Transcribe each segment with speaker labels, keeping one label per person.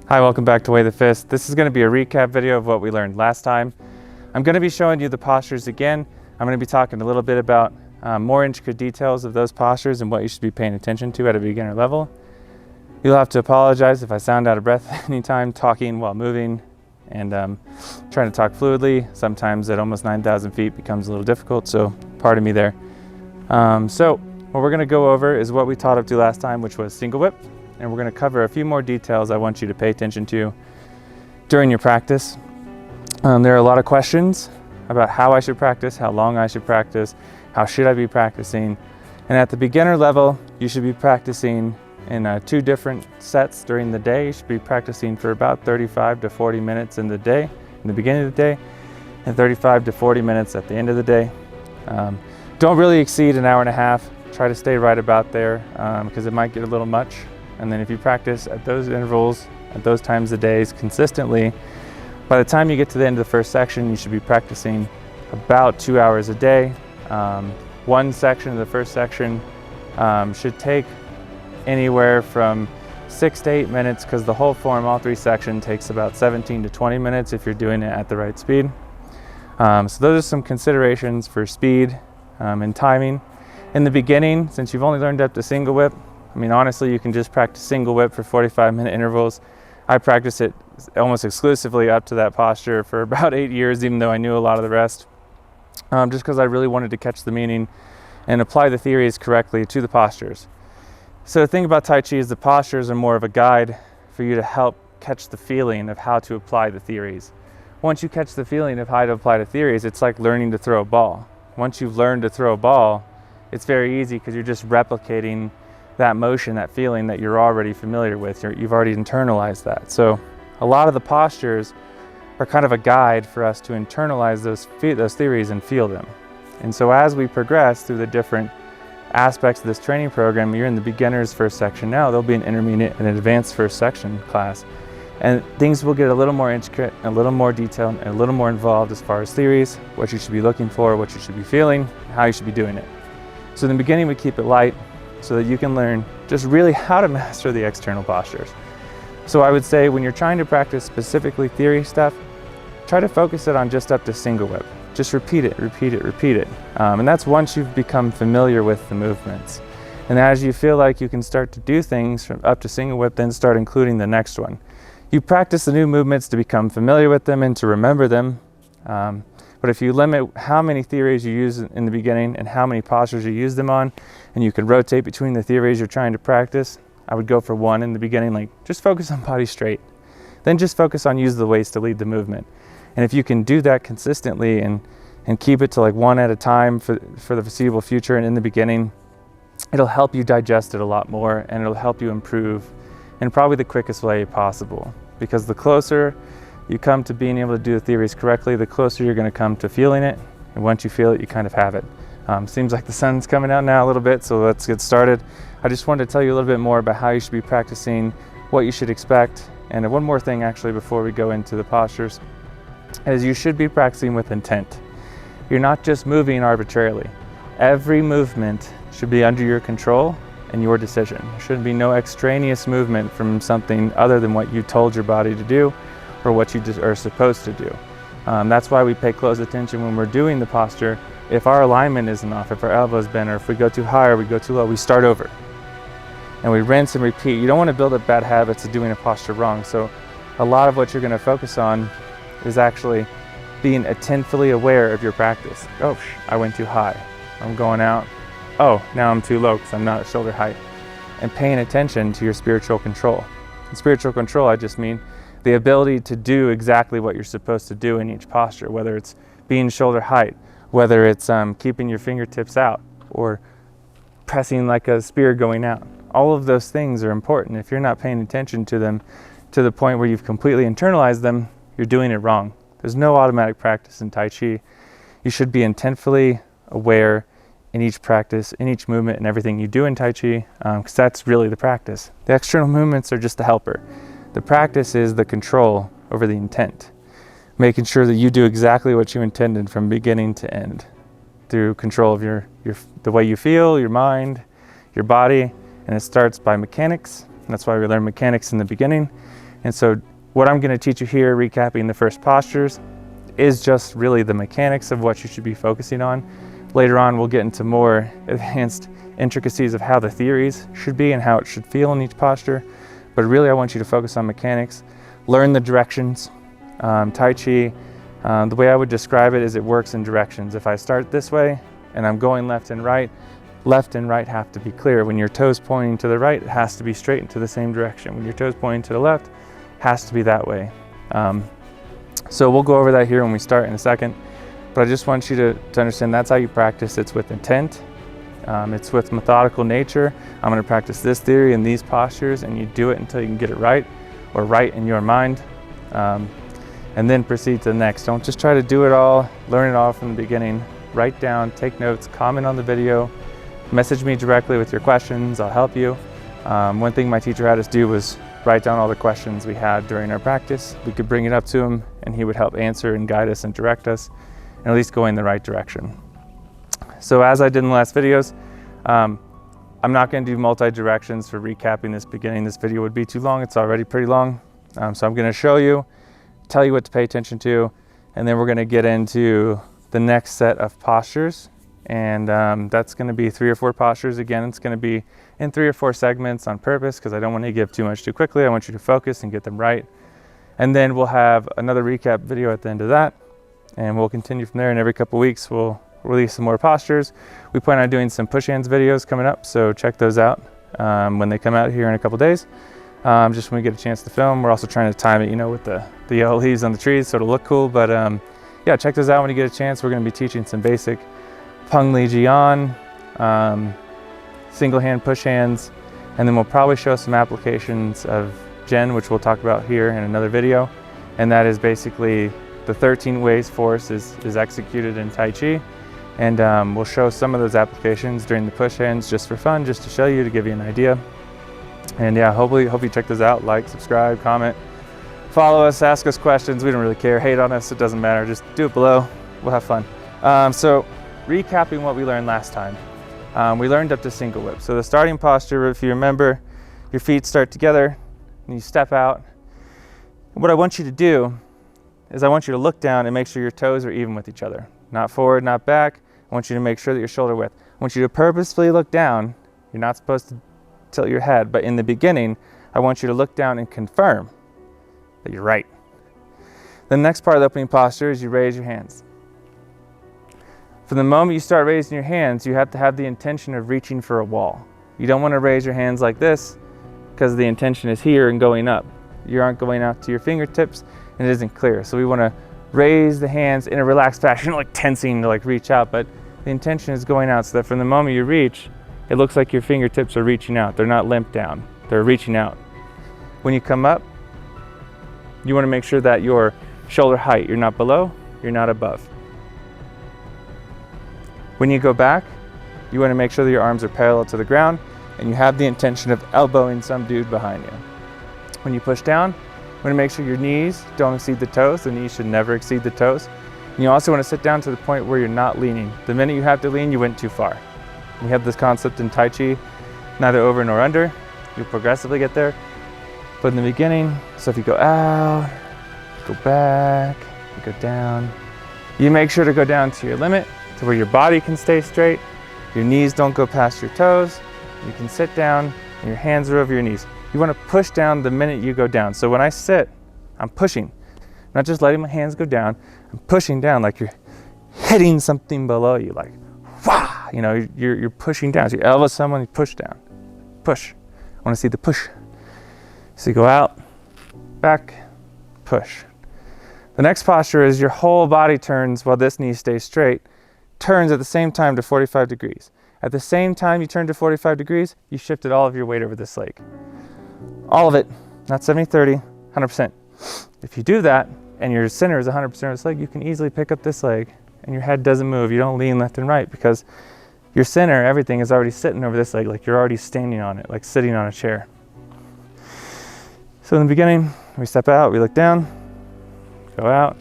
Speaker 1: Hi, welcome back to Weigh the Fist. This is going to be a recap video of what we learned last time. I'm going to be showing you the postures again. I'm going to be talking a little bit about more intricate details of those postures and what you should be paying attention to at a beginner level. You'll have to apologize if I sound out of breath anytime talking while moving and trying to talk fluidly. Sometimes at almost 9,000 feet becomes a little difficult, so pardon me there. So what we're going to go over is what we taught up to last time, which was single whip. And we're going to cover a few more details I want you to pay attention to during your practice. There are a lot of questions about how I should practice, how long I should practice, how should I be practicing. And at the beginner level, you should be practicing in 2 different sets during the day. You should be practicing for about 35 to 40 minutes in the day, in the beginning of the day, and 35 to 40 minutes at the end of the day. Don't really exceed an hour and a half. Try to stay right about there because it might get a little much. And then if you practice at those intervals, at those times of days consistently, by the time you get to the end of the first section, you should be practicing about 2 hours a day. One section of the first section should take anywhere from 6 to 8 minutes because the whole form, all 3 sections, takes about 17 to 20 minutes if you're doing it at the right speed. So those are some considerations for speed and timing. In the beginning, since you've only learned up to single whip, I mean, honestly, you can just practice single whip for 45-minute intervals. I practiced it almost exclusively up to that posture for about 8 years, even though I knew a lot of the rest, just because I really wanted to catch the meaning and apply the theories correctly to the postures. So the thing about Tai Chi is the postures are more of a guide for you to help catch the feeling of how to apply the theories. Once you catch the feeling of how to apply the theories, it's like learning to throw a ball. Once you've learned to throw a ball, it's very easy because you're just replicating that motion, that feeling that you're already familiar with. You've already internalized that. So a lot of the postures are kind of a guide for us to internalize those theories and feel them. And so as we progress through the different aspects of this training program, you're in the beginner's first section now, there'll be an intermediate and an advanced first section class. And things will get a little more intricate, a little more detailed, and a little more involved as far as theories, what you should be looking for, what you should be feeling, how you should be doing it. So in the beginning, we keep it light, so that you can learn just really how to master the external postures. So I would say when you're trying to practice specifically theory stuff, try to focus it on just up to single whip. Just repeat it, repeat it, repeat it. And that's once you've become familiar with the movements. And as you feel like you can start to do things from up to single whip, then start including the next one. You practice the new movements to become familiar with them and to remember them. But if you limit how many theories you use in the beginning and how many postures you use them on, and you can rotate between the theories you're trying to practice, I would go for one in the beginning, like just focus on body straight. Then just focus on use the waist to lead the movement. And if you can do that consistently and keep it to like one at a time for the foreseeable future and in the beginning, it'll help you digest it a lot more and it'll help you improve in probably the quickest way possible. Because the closer you come to being able to do the theories correctly, the closer you're going to come to feeling it. And once you feel it, you kind of have it. Seems like the sun's coming out now a little bit, so let's get started. I just wanted to tell you a little bit more about how you should be practicing, what you should expect. And one more thing actually before we go into the postures, is you should be practicing with intent. You're not just moving arbitrarily. Every movement should be under your control and your decision. There shouldn't be no extraneous movement from something other than what you told your body to do or what you are supposed to do. That's why we pay close attention when we're doing the posture. If our alignment isn't off, if our elbow's bent, or if we go too high or we go too low, we start over. And we rinse and repeat. You don't want to build up bad habits of doing a posture wrong. So a lot of what you're going to focus on is actually being attentively aware of your practice. Oh, I went too high. I'm going out. Oh, now I'm too low because I'm not at shoulder height. And paying attention to your spiritual control. And spiritual control, I just mean the ability to do exactly what you're supposed to do in each posture, whether it's being shoulder height, whether it's keeping your fingertips out or pressing like a spear going out. All of those things are important. If you're not paying attention to them to the point where you've completely internalized them, you're doing it wrong. There's no automatic practice in Tai Chi. You should be intentfully aware in each practice, in each movement, and everything you do in Tai Chi, because that's really the practice. The external movements are just the helper. The practice is the control over the intent, making sure that you do exactly what you intended from beginning to end through control of the way you feel, your mind, your body, and it starts by mechanics. That's why we learn mechanics in the beginning. And so what I'm gonna teach you here, recapping the first postures, is just really the mechanics of what you should be focusing on. Later on, we'll get into more advanced intricacies of how the theories should be and how it should feel in each posture. But really, I want you to focus on mechanics, learn the directions. Tai Chi, the way I would describe it is it works in directions. If I start this way and I'm going left and right have to be clear. When your toes pointing to the right, it has to be straight into the same direction. When your toes pointing to the left, it has to be that way. So we'll go over that here when we start in a second, but I just want you to understand that's how you practice. It's with intent, it's with methodical nature. I'm going to practice this theory and these postures, and you do it until you can get it right, or right in your mind, and then proceed to the next. Don't just try to do it all, learn it all from the beginning. Write down, take notes, comment on the video, message me directly with your questions, I'll help you. One thing my teacher had us do was write down all the questions we had during our practice. We could bring it up to him and he would help answer and guide us and direct us, and at least go in the right direction. So as I did in the last videos, I'm not going to do multi-directions for recapping this beginning. This video would be too long, it's already pretty long. So I'm going to show you, tell you what to pay attention to, and then we're going to get into the next set of postures. And that's going to be 3 or 4 postures. Again, it's going to be in 3 or 4 segments on purpose because I don't want to give too much too quickly. I want you to focus and get them right. And then we'll have another recap video at the end of that, and we'll continue from there. And every couple weeks we'll release some more postures. We plan on doing some push hands videos coming up, so check those out when they come out here in a couple days. Just when we get a chance to film. We're also trying to time it, you know, with the yellow leaves on the trees, so it'll look cool. But yeah, check those out when you get a chance. We're going to be teaching some basic Peng Li Jian, single hand push hands, and then we'll probably show some applications of Zhen, which we'll talk about here in another video. And that is basically the 13 ways force is executed in Tai Chi. And we'll show some of those applications during the push hands just for fun, just to show you, to give you an idea. And yeah, hope you check those out. Like, subscribe, comment, follow us, ask us questions. We don't really care. Hate on us, it doesn't matter. Just do it below. We'll have fun. So recapping what we learned last time. We learned up to single whip. So the starting posture, if you remember, your feet start together and you step out. What I want you to do is I want you to look down and make sure your toes are even with each other. Not forward, not back. I want you to make sure that your shoulder width. I want you to purposefully look down. You're not supposed to tilt your head, but in the beginning, I want you to look down and confirm that you're right. The next part of the opening posture is you raise your hands. From the moment you start raising your hands, you have to have the intention of reaching for a wall. You don't want to raise your hands like this because the intention is here and going up. You aren't going out to your fingertips and it isn't clear. So we want to raise the hands in a relaxed fashion, like tensing to like reach out, but the intention is going out so that from the moment you reach, it looks like your fingertips are reaching out. They're not limp down, they're reaching out. When you come up, you want to make sure that your shoulder height, you're not below, you're not above. When you go back, you want to make sure that your arms are parallel to the ground and you have the intention of elbowing some dude behind you. When you push down, you want to make sure your knees don't exceed the toes. The knees should never exceed the toes. And you also want to sit down to the point where you're not leaning. The minute you have to lean, you went too far. We have this concept in Tai Chi, neither over nor under. You'll progressively get there. But in the beginning, so if you go out, go back, you go down, you make sure to go down to your limit, to where your body can stay straight, your knees don't go past your toes, you can sit down and your hands are over your knees. You want to push down the minute you go down. So when I sit, I'm pushing, not just letting my hands go down, I'm pushing down like you're hitting something below you, like, wah, you know, you're pushing down. So you elbow someone, you push down, push. I want to see the push. So you go out, back, push. The next posture is your whole body turns while this knee stays straight, turns at the same time to 45 degrees. At the same time you turn to 45 degrees, you shifted all of your weight over this leg. All of it, not 70-30, 100%. If you do that, and your center is 100% of this leg, you can easily pick up this leg, and your head doesn't move. You don't lean left and right because your center, everything is already sitting over this leg, like you're already standing on it, like sitting on a chair. So in the beginning, we step out, we look down, go out,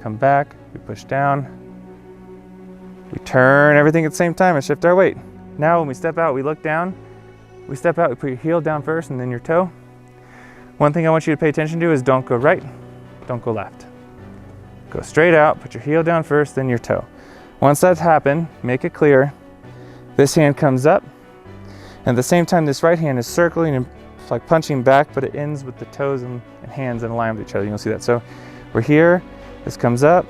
Speaker 1: come back, we push down, we turn everything at the same time and shift our weight. Now when we step out, we look down, we step out, we put your heel down first and then your toe. One thing I want you to pay attention to is don't go right, don't go left. Go straight out, put your heel down first, then your toe. Once that's happened, make it clear. This hand comes up, and at the same time this right hand is circling and like punching back, but it ends with the toes and hands in line with each other. You'll see that. So we're here, this comes up.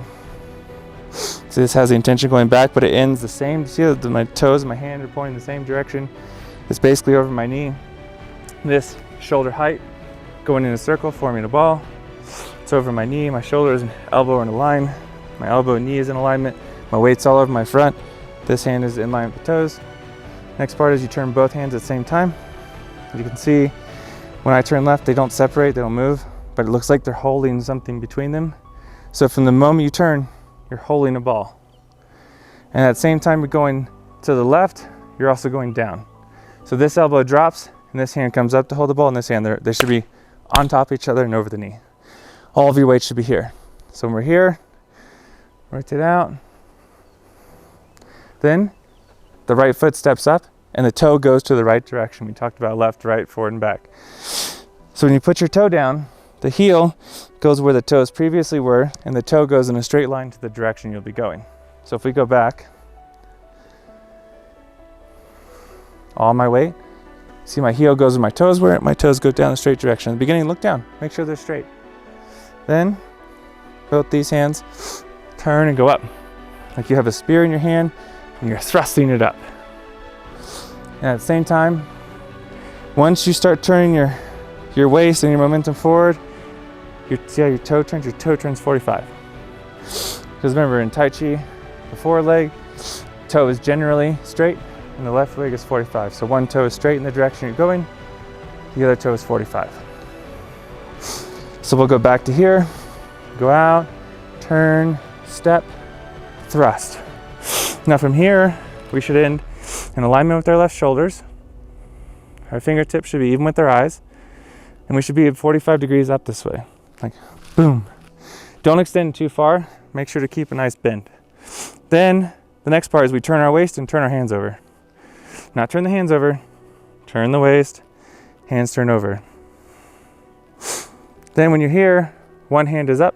Speaker 1: So this has the intention going back, but it ends the same. See that my toes and my hand are pointing the same direction. It's basically over my knee. This shoulder height going in a circle, forming a ball. It's over my knee, my shoulders and elbow are in a line. My elbow and knee is in alignment. My weight's all over my front. This hand is in line with the toes. Next part is you turn both hands at the same time. As you can see, when I turn left, they don't separate, they don't move, but it looks like they're holding something between them. So from the moment you turn, you're holding a ball. And at the same time you're going to the left, you're also going down. So this elbow drops and this hand comes up to hold the ball, and this hand, they should be on top of each other and over the knee. All of your weight should be here. So when we're here, rotate out. Then the right foot steps up and the toe goes to the right direction. We talked about left, right, forward, and back. So when you put your toe down, the heel goes where the toes previously were, and the toe goes in a straight line to the direction you'll be going. So if we go back, all my weight, see my heel goes where my toes were, my toes go down the straight direction. In the beginning, look down, make sure they're straight. Then, both these hands turn and go up. Like you have a spear in your hand and you're thrusting it up. And at the same time, once you start turning your waist and your momentum forward, see how your toe turns 45. Because remember, in Tai Chi, the forward leg, toe is generally straight and the left leg is 45. So one toe is straight in the direction you're going, the other toe is 45. So we'll go back to here, go out, turn, step, thrust. Now from here, we should end in alignment with our left shoulders. Our fingertips should be even with our eyes. And we should be at 45 degrees up this way. Like, boom. Don't extend too far. Make sure to keep a nice bend. Then, the next part is we turn our waist and turn our hands over. Not turn the hands over, turn the waist, hands turn over. Then when you're here, one hand is up,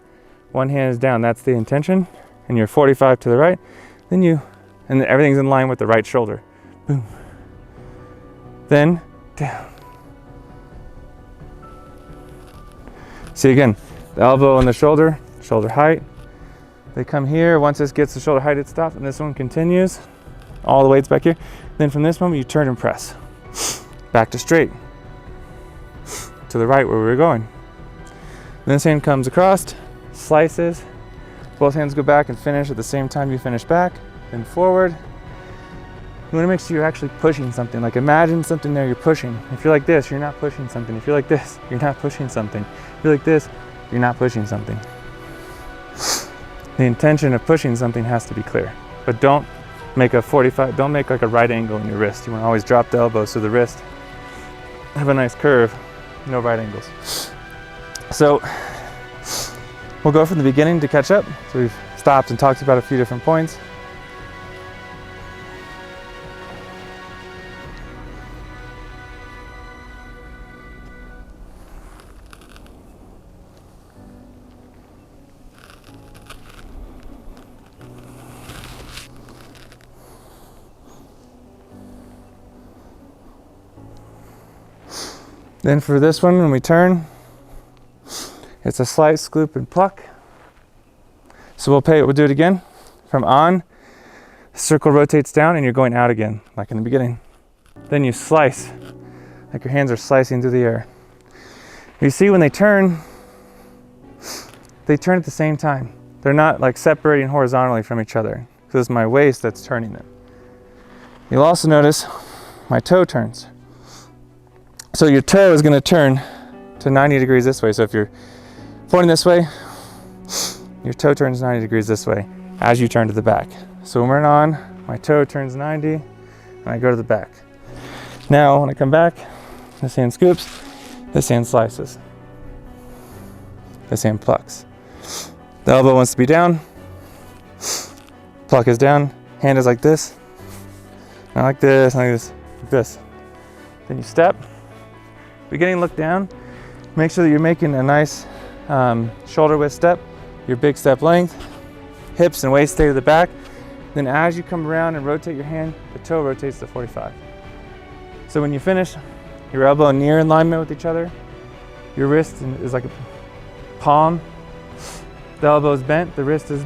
Speaker 1: one hand is down. That's the intention. And you're 45 to the right. And everything's in line with the right shoulder. Boom. Then, down. See again, the elbow and the shoulder height. They come here. Once this gets the shoulder height, it stops, and this one continues. All the weight's back here. Then from this moment, you turn and press. Back to straight. To the right where we were going. This hand comes across, slices. Both hands go back and finish at the same time you finish back. Then forward. You want to make sure you're actually pushing something. Like imagine something there you're pushing. If you're like this, you're not pushing something. If you're like this, you're not pushing something. If you're like this, you're not pushing something. The intention of pushing something has to be clear. But don't make a 45, don't make like a right angle in your wrist. You want to always drop the elbow so the wrist have a nice curve, no right angles. So we'll go from the beginning to catch up. So we've stopped and talked about a few different points. Then for this one, when we turn, it's a slight scoop and pluck. So we'll do it again. From on, circle rotates down and you're going out again, like in the beginning. Then you slice, like your hands are slicing through the air. You see when they turn at the same time. They're not like separating horizontally from each other. So it's my waist that's turning them. You'll also notice my toe turns. So your toe is going to turn to 90 degrees this way. So if you're pointing this way, your toe turns 90 degrees this way as you turn to the back. So when we're on, my toe turns 90 and I go to the back. Now when I come back, this hand scoops, this hand slices, this hand plucks. The elbow wants to be down, pluck is down, hand is like this, not like this, not like this, like this. Then you step. Beginning, look down. Make sure that you're making a nice shoulder width step, your big step length, hips and waist stay to the back. Then as you come around and rotate your hand, the toe rotates to 45. So when you finish, your elbow near in alignment with each other, your wrist is like a palm, the elbow is bent, the wrist is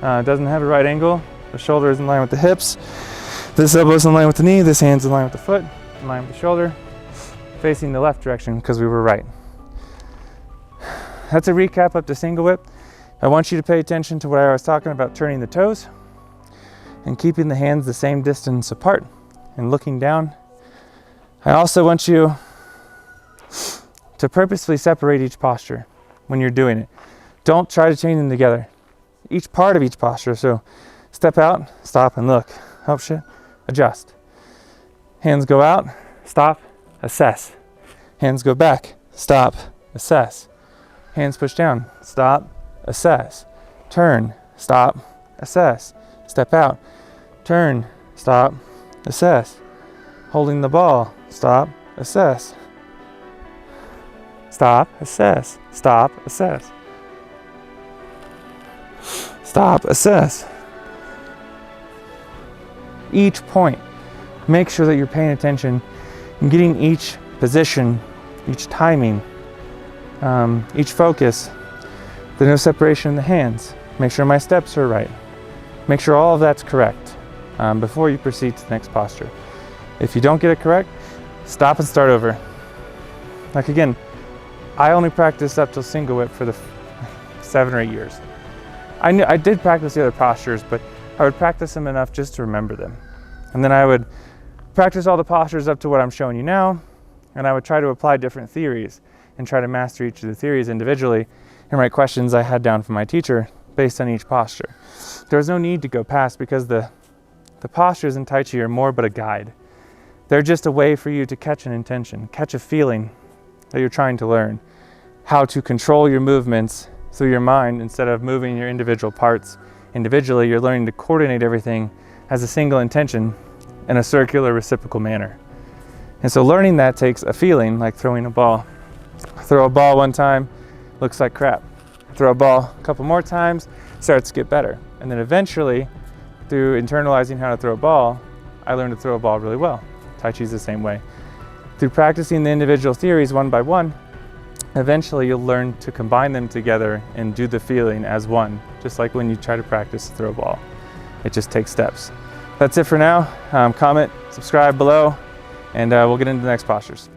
Speaker 1: doesn't have a right angle, the shoulder is in line with the hips, this elbow is in line with the knee, this hand's in line with the foot, in line with the shoulder, facing the left direction because we were right. That's a recap up to single whip. I want you to pay attention to what I was talking about, turning the toes and keeping the hands the same distance apart and looking down. I also want you to purposefully separate each posture when you're doing it. Don't try to chain them together. Each part of each posture. So step out, stop and look. Oh shit, adjust. Hands go out, stop, assess. Hands go back, stop, assess. Hands push down, stop, assess. Turn, stop, assess. Step out, turn, stop, assess. Holding the ball, stop, assess. Stop, assess. Stop, assess. Stop, assess. Each point, make sure that you're paying attention and getting each position, each timing, each focus. There's no separation in the hands. Make sure my steps are right. Make sure all of that's correct before you proceed to the next posture. If you don't get it correct, stop and start over. Like again, I only practiced up till single whip for the 7 or 8 years. I did practice the other postures, but I would practice them enough just to remember them. And then I would practice all the postures up to what I'm showing you now, and I would try to apply different theories and try to master each of the theories individually and write questions I had down from my teacher based on each posture. There was no need to go past because the postures in Tai Chi are more but a guide. They're just a way for you to catch an intention, catch a feeling that you're trying to learn, how to control your movements through your mind instead of moving your individual parts individually. You're learning to coordinate everything as a single intention in a circular reciprocal manner. And so learning that takes a feeling like throwing a ball. Throw a ball one time, looks like crap. Throw a ball a couple more times, starts to get better. And then eventually, through internalizing how to throw a ball, I learned to throw a ball really well. Tai Chi is the same way. Through practicing the individual theories one by one, eventually you'll learn to combine them together and do the feeling as one, just like when you try to practice to throw a ball. It just takes steps. That's it for now. Comment, subscribe below, and we'll get into the next postures.